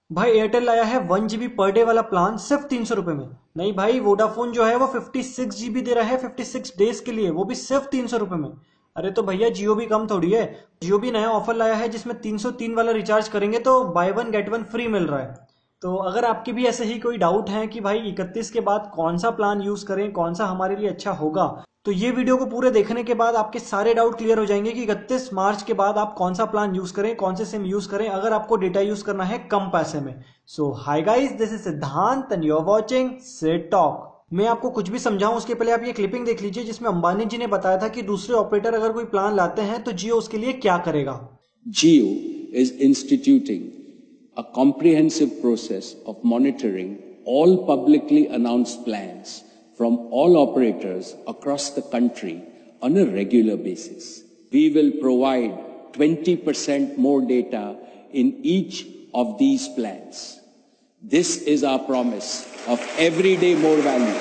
भाई एयरटेल लाया है 1 GB पर डे वाला प्लान सिर्फ 300 रुपए में। नहीं भाई, वोडाफोन जो है वो 56 GB दे रहा है 56 डेज के लिए, वो भी सिर्फ 300 रुपए में। अरे तो भैया जियो भी कम थोड़ी है। जियो भी नया ऑफर लाया है जिसमें 303 वाला रिचार्ज करेंगे तो buy one get one free मिल रहा है। तो अगर आपके भी ऐसे ही कोई डाउट है कि भाई 31 के बाद कौन सा प्लान यूज करें, कौन सा हमारे लिए अच्छा होगा, तो ये वीडियो को पूरे देखने के बाद आपके सारे डाउट क्लियर हो जाएंगे कि 31 मार्च के बाद आप कौन सा प्लान यूज करें, कौन से सिम यूज करें अगर आपको डेटा यूज करना है कम पैसे में। So hi guys, this is Siddhant and you are watching Sid talk. मैं आपको कुछ भी समझाऊं उसके पहले आप ये क्लिपिंग देख लीजिए जिसमें अंबानी जी ने बताया था कि दूसरे ऑपरेटर अगर कोई प्लान लाते हैं तो जियो उसके लिए क्या करेगा। Jio is instituting a comprehensive process of monitoring all publicly announced plans from all operators across the country on a regular basis. We will provide 20% more data in each of these plans. This is our promise of everyday more value.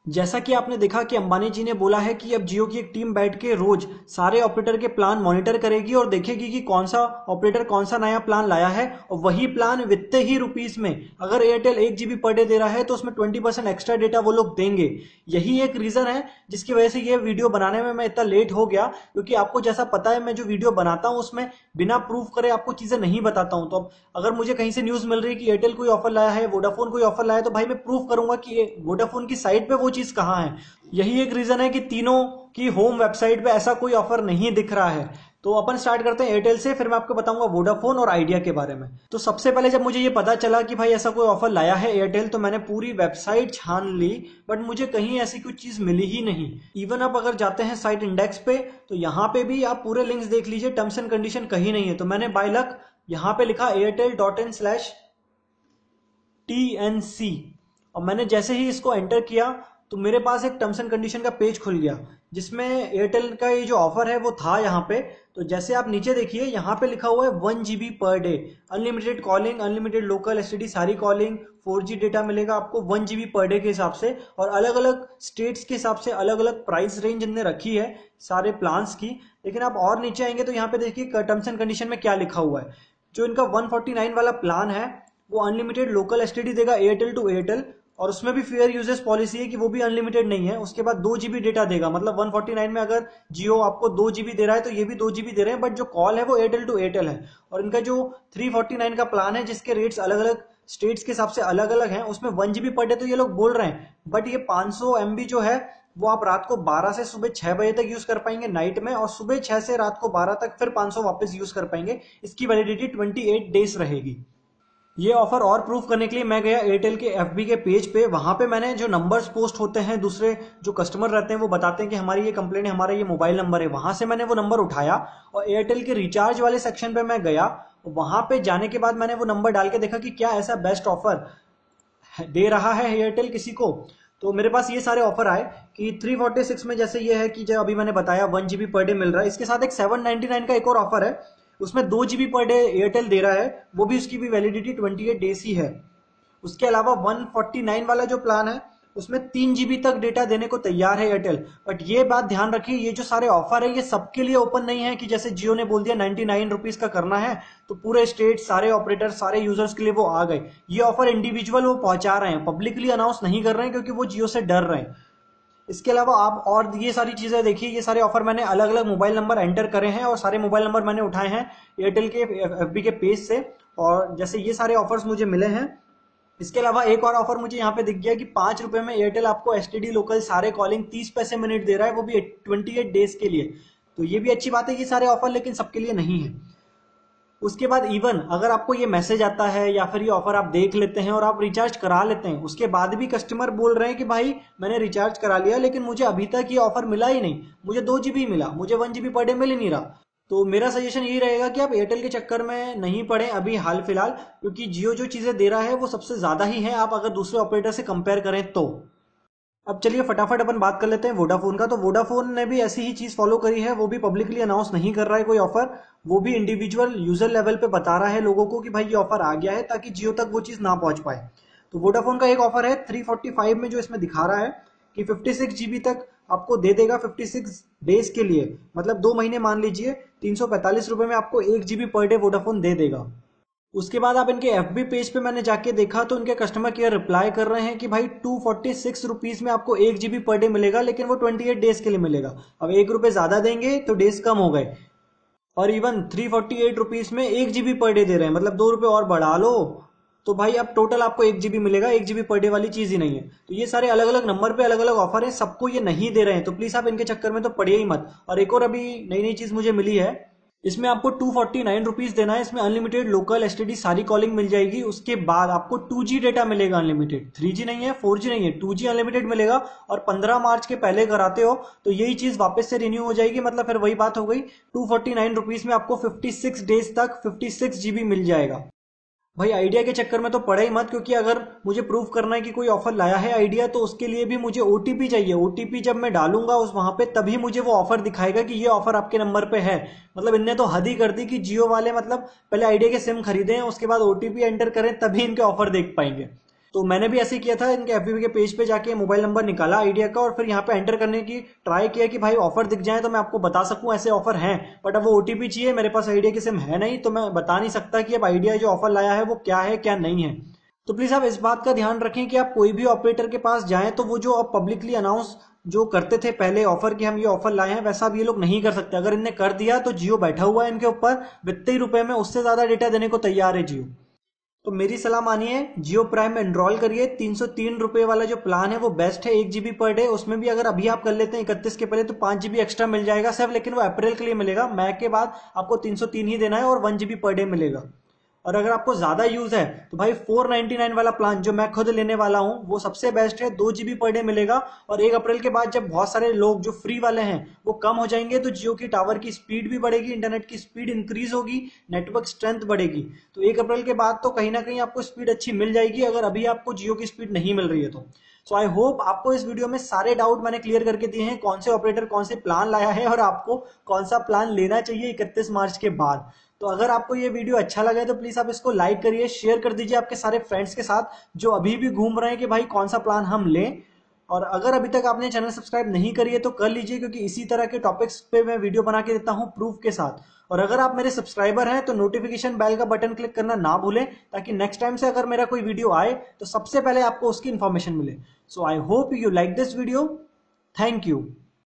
जैसा कि आपने देखा कि अंबानी जी ने बोला है कि अब जियो की एक टीम बैठ के रोज सारे ऑपरेटर के प्लान मॉनिटर करेगी और देखेगी कि कौन सा ऑपरेटर कौन सा नया प्लान लाया है, और वही प्लान वित्ते ही रुपीस में अगर Airtel 1 GB per day they रहा है तो उसमें 20% एक्स्ट्रा डेटा वो लोग देंगे। यही एक रीजन है जिसकी वजह से ये वीडियो बनाने में मैं इतना लेट हो गया, क्योंकि आपको जैसा पता है मैं जो वीडियो बनाता हूं उसमें बिना प्रूफ करे आपको चीजें नहीं बताता हूं। तो अब अगर मुझे कहीं से न्यूज मिल रही है कि एयरटेल कोई ऑफर लाया है, वोडाफोन कोई ऑफर लाया है, तो भाई मैं प्रूफ करूंगा कि वोडाफोन की साइट पे वो चीज कहां है। यही एक रीजन है कि तीनों की होम वेबसाइट पे ऐसा कोई ऑफर नहीं दिख रहा है। तो अपन स्टार्ट करते हैं एयरटेल से, फिर मैं आपको बताऊंगा वोडाफोन और आइडिया के बारे में। तो सबसे पहले जब मुझे ये पता चला कि भाई ऐसा कोई ऑफर लाया है एयरटेल, तो मैंने पूरी वेबसाइट छान ली, बट मुझे कहीं ऐसी कोई चीज मिली ही नहीं। इवन आप अगर जाते हैं साइट इंडेक्स पे तो यहाँ पे भी आप पूरे लिंक्स देख लीजिए, टर्म्स एंड कंडीशन कहीं नहीं है। तो मैंने बाय लक यहाँ पे लिखा airtel.in/TNC, और मैंने जैसे ही इसको एंटर किया तो मेरे पास एक टर्म्स एंड कंडीशन का पेज खुल गया जिसमें एयरटेल का ये जो ऑफर है वो था यहाँ पे। तो जैसे आप नीचे देखिए यहाँ पे लिखा हुआ है 1 GB per day, unlimited calling, unlimited local STD सारी कॉलिंग, 4G डेटा मिलेगा आपको 1 GB पर डे के हिसाब से, और अलग अलग स्टेट्स के हिसाब से अलग अलग प्राइस रेंज इनने रखी है सारे प्लान्स की। लेकिन आप और नीचे आएंगे तो यहाँ पे देखिए टर्म्स एंड कंडीशन में क्या लिखा हुआ है। जो इनका 149 वाला प्लान है वो अनलिमिटेड लोकल एसटीडी देगा एयरटेल टू एयरटेल, और उसमें भी फेयर यूजेस पॉलिसी है कि वो भी अनलिमिटेड नहीं है। उसके बाद 2 GB डेटा देगा, मतलब 149 में अगर जियो आपको 2 GB दे रहा है तो ये भी 2 GB दे रहे हैं, बट जो कॉल है वो एयरटेल टू एयरटेल है। और इनका जो 349 का प्लान है जिसके रेट्स अलग अलग स्टेट्स के हिसाब से अलग अलग हैं, उसमें 1 GB पर डे तो ये लोग बोल रहे हैं, बट ये 500 MB जो है वो आप रात को 12 से सुबह 6 बजे तक यूज कर पाएंगे नाइट में, और सुबह 6 से रात को 12 तक फिर 500 वापस यूज कर पाएंगे। इसकी वैलिडिटी 28 डेज रहेगी। ये ऑफर और प्रूफ करने के लिए मैं गया एयरटेल के एफबी के पेज पे। वहां पे मैंने जो नंबर्स पोस्ट होते हैं, दूसरे जो कस्टमर रहते हैं वो बताते हैं कि हमारी ये कंप्लेंट है, हमारा ये मोबाइल नंबर है, वहां से मैंने वो नंबर उठाया और एयरटेल के रिचार्ज वाले सेक्शन पे मैं गया। वहां पे जाने के बाद मैंने वो नंबर डाल के देखा कि क्या ऐसा बेस्ट ऑफर दे रहा है एयरटेल किसी को। तो मेरे पास ये सारे ऑफर आए कि 346 में जैसे ये है कि जो अभी मैंने बताया 1 GB पर डे मिल रहा है। इसके साथ एक 799 का एक और ऑफर है, उसमें 2 GB पर डे एयरटेल दे रहा है, वो भी उसकी भी वैलिडिटी 28 डेज ही है। उसके अलावा 149 वाला जो प्लान है उसमें 3 GB तक डेटा देने को तैयार है एयरटेल। बट ये बात ध्यान रखिए, ये जो सारे ऑफर है ये सबके लिए ओपन नहीं है कि जैसे जियो ने बोल दिया 99 रुपीज का करना है तो पूरे स्टेट सारे ऑपरेटर सारे यूजर्स के लिए वो आ गए। ये ऑफर इंडिविजुअल वो पहुंचा रहे हैं, पब्लिकली अनाउंस नहीं कर रहे हैं क्योंकि वो जियो से डर रहे हैं। इसके अलावा आप और ये सारी चीजें देखिए, ये सारे ऑफर मैंने अलग अलग मोबाइल नंबर एंटर करे हैं और सारे मोबाइल नंबर मैंने उठाए हैं एयरटेल के एफबी के पेज से, और जैसे ये सारे ऑफर्स मुझे मिले हैं। इसके अलावा एक और ऑफर मुझे यहाँ पे दिख गया कि 5 रुपए में एयरटेल आपको एसटीडी लोकल सारे कॉलिंग 30 पैसे मिनट दे रहा है, वो भी 28 डेज के लिए। तो ये भी अच्छी बात है, ये सारे ऑफर लेकिन सबके लिए नहीं है। उसके बाद इवन अगर आपको ये मैसेज आता है या फिर ये ऑफर आप देख लेते हैं और आप रिचार्ज करा लेते हैं, उसके बाद भी कस्टमर बोल रहे हैं कि भाई मैंने रिचार्ज करा लिया लेकिन मुझे अभी तक ये ऑफर मिला ही नहीं, मुझे 2 GB मिला, मुझे 1 GB पर डे मिल ही नहीं रहा। तो मेरा सजेशन यही रहेगा कि आप एयरटेल के चक्कर में नहीं पड़े अभी हाल फिलहाल, क्योंकि जियो जो चीजें दे रहा है वो सबसे ज्यादा ही है आप अगर दूसरे ऑपरेटर से कंपेयर करें तो। अब चलिए फटाफट अपन बात कर लेते हैं वोडाफोन का। तो वोडाफोन ने भी ऐसी ही चीज फॉलो करी है, वो भी पब्लिकली अनाउंस नहीं कर रहा है कोई ऑफर, वो भी इंडिविजुअल यूजर लेवल पे बता रहा है लोगों को कि भाई ये ऑफर आ गया है, ताकि जियो तक वो चीज ना पहुंच पाए। तो वोडाफोन का एक ऑफर है 345 में जो इसमें दिखा रहा है कि 56 GB तक आपको दे देगा 56 डेज के लिए, मतलब 2 महीने मान लीजिए 345 रुपए में आपको 1 GB पर डे वोडाफोन दे देगा। उसके बाद आप इनके FB पेज पे मैंने जाके देखा तो इनके कस्टमर केयर रिप्लाई कर रहे हैं कि भाई 246 रुपीज में आपको 1 GB पर डे मिलेगा, लेकिन वो 28 डेज के लिए मिलेगा। अब 1 रुपये ज्यादा देंगे तो डेज कम हो गए, और इवन 348 रुपीज में 1 GB पर डे दे रहे हैं, मतलब 2 रुपये और बढ़ा लो तो भाई अब टोटल आपको 1 GB मिलेगा। 1 GB पर डे वाली चीज ही नहीं है। तो ये सारे अलग अलग नंबर पे अलग अलग ऑफर है, सबको ये नहीं दे रहे हैं, तो प्लीज आप इनके चक्कर में तो पड़िए ही मत। और एक और अभी नई नई चीज मुझे मिली है, इसमें आपको 249 रुपीज देना है। इसमें अनलिमिटेड लोकल STD सारी कॉलिंग मिल जाएगी। उसके बाद आपको 2G डेटा मिलेगा अनलिमिटेड, 3G नहीं है, 4G नहीं है, 2G अनलिमिटेड मिलेगा। और 15 मार्च के पहले कराते हो तो यही चीज वापस से रिन्यू हो जाएगी, मतलब फिर वही बात हो गई। 249 रुपीज में आपको 56 डेज तक 56 GB मिल जाएगा। भाई आइडिया के चक्कर में तो पड़े ही मत, क्योंकि अगर मुझे प्रूव करना है कि कोई ऑफर लाया है आइडिया, तो उसके लिए भी मुझे OTP चाहिए। OTP जब मैं डालूंगा उस वहां पे, तभी मुझे वो ऑफर दिखाएगा कि ये ऑफर आपके नंबर पे है। मतलब इनने तो हद ही कर दी कि जियो वाले मतलब पहले आइडिया के सिम खरीदें, उसके बाद OTP एंटर करें, तभी इनके ऑफर देख पाएंगे। तो मैंने भी ऐसे ही किया था, इनके FB के पेज पे जाके मोबाइल नंबर निकाला आइडिया का, और फिर यहाँ पे एंटर करने की ट्राई किया कि भाई ऑफर दिख जाए तो मैं आपको बता सकूं ऐसे ऑफर हैं। बट अब वो OTP चाहिए, मेरे पास आइडिया की सिम है नहीं, तो मैं बता नहीं सकता कि अब आइडिया जो ऑफर लाया है वो क्या है क्या नहीं है। तो प्लीज आप इस बात का ध्यान रखें कि आप कोई भी ऑपरेटर के पास जाएं तो वो जो अब पब्लिकली अनाउंस जो करते थे पहले ऑफर कि हम ये ऑफर लाए हैं, वैसा अब ये लोग नहीं कर सकते। अगर इनने कर दिया तो जियो बैठा हुआ है इनके ऊपर, वित्तीय रुपए में उससे ज्यादा डेटा देने को तैयार है जियो। तो मेरी सलाह मानिए, जियो प्राइम में एनरोल करिए। 303 रुपए वाला जो प्लान है वो बेस्ट है, 1 GB पर डे। उसमें भी अगर अभी आप कर लेते हैं 31 के पहले तो 5 GB एक्स्ट्रा मिल जाएगा सिर्फ, लेकिन वो अप्रैल के लिए मिलेगा। मई के बाद आपको 303 ही देना है और 1 GB पर डे मिलेगा। और अगर आपको ज्यादा यूज है तो भाई 499 वाला प्लान जो मैं खुद लेने वाला हूं वो सबसे बेस्ट है, 2 GB पर डे मिलेगा। और 1 अप्रैल के बाद जब बहुत सारे लोग जो फ्री वाले हैं वो कम हो जाएंगे, तो जियो की टावर की स्पीड भी बढ़ेगी, इंटरनेट की स्पीड इंक्रीज होगी, नेटवर्क स्ट्रेंथ बढ़ेगी। तो 1 अप्रैल के बाद तो कहीं ना कहीं आपको स्पीड अच्छी मिल जाएगी, अगर अभी आपको जियो की स्पीड नहीं मिल रही है तो। सो आई होप आपको इस वीडियो में सारे डाउट मैंने क्लियर करके दिए हैं, कौन से ऑपरेटर कौन से प्लान लाया है और आपको कौन सा प्लान लेना चाहिए 31 मार्च के बाद। तो अगर आपको ये वीडियो अच्छा लगा है तो प्लीज आप इसको लाइक करिए, शेयर कर दीजिए आपके सारे फ्रेंड्स के साथ जो अभी भी घूम रहे हैं कि भाई कौन सा प्लान हम लें। और अगर अभी तक आपने चैनल सब्सक्राइब नहीं करी है तो कर लीजिए, क्योंकि इसी तरह के टॉपिक्स पे मैं वीडियो बना के देता हूं प्रूफ के साथ। और अगर आप मेरे सब्सक्राइबर हैं तो नोटिफिकेशन बेल का बटन क्लिक करना ना भूलें, ताकि नेक्स्ट टाइम से अगर मेरा कोई वीडियो आए तो सबसे पहले आपको उसकी इन्फॉर्मेशन मिले। So I hope you like this video. Thank you.